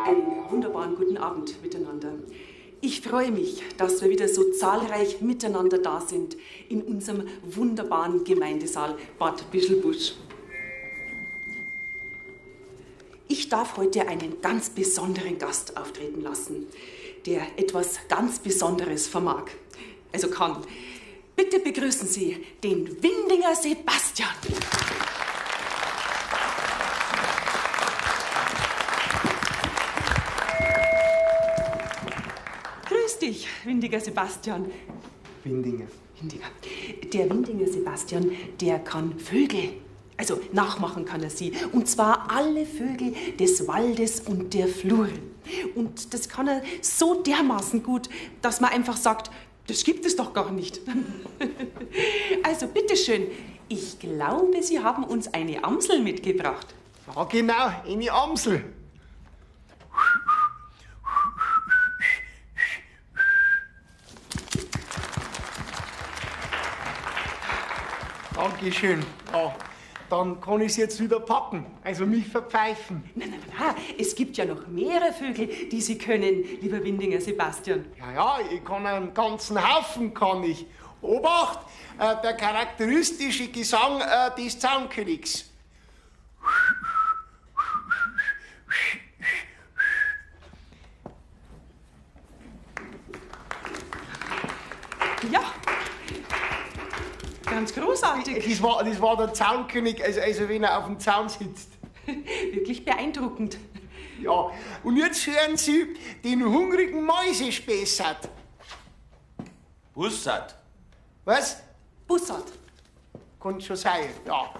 Einen wunderbaren guten Abend miteinander. Ich freue mich, dass wir wieder so zahlreich miteinander da sind in unserem wunderbaren Gemeindesaal Bad Bischelbusch. Ich darf heute einen ganz besonderen Gast auftreten lassen, der etwas ganz Besonderes vermag, also kann. Bitte begrüßen Sie den Windinger Sebastian. Grüß dich, Windiger Sebastian. Windinger. Der Windinger Sebastian, der kann Vögel. Also nachmachen kann er sie. Und zwar alle Vögel des Waldes und der Fluren. Und das kann er so dermaßen gut, dass man einfach sagt, das gibt es doch gar nicht. Also bitteschön, ich glaube, Sie haben uns eine Amsel mitgebracht. Ja, genau, eine Amsel. Dankeschön. Ja, dann kann ich es jetzt wieder packen, also mich verpfeifen. Nein, es gibt ja noch mehrere Vögel, die Sie können, lieber Windinger Sebastian. Ja, ich kann einen ganzen Haufen, kann ich. Obacht, der charakteristische Gesang des Zaunkönigs. Ja, ganz großartig. Das war der Zaunkönig, also wenn er auf dem Zaun sitzt. Wirklich beeindruckend. Ja, und jetzt hören Sie den hungrigen Mäusespessert. Bussard. Was? Bussard. Kann schon sein, ja.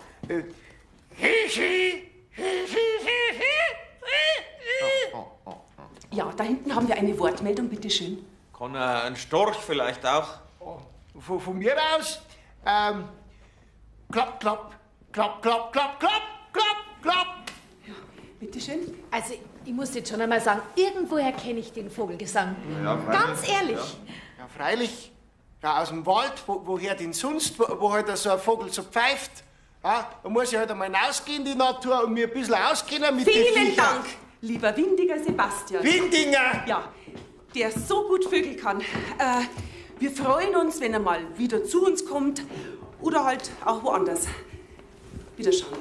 Ja, da hinten haben wir eine Wortmeldung, bitteschön. Kann ein Storch vielleicht auch? Von mir aus, klapp, klapp, klapp, klapp, klapp, klapp, klapp, klapp. Ja, bitteschön. Also, ich muss jetzt schon einmal sagen, irgendwoher kenne ich den Vogelgesang. Ja, Ganz ehrlich. Ja, freilich, ja, aus dem Wald, woher denn sonst, wo halt so ein Vogel so pfeift. Ja, da muss ich halt einmal rausgehen in die Natur und mir ein bisschen auskennen mit den Vielen Viechern. Dank, lieber Windiger Sebastian. Windinger! Ja, der so gut Vögel kann. Wir freuen uns, wenn er mal wieder zu uns kommt oder halt auch woanders. Wiederschauen.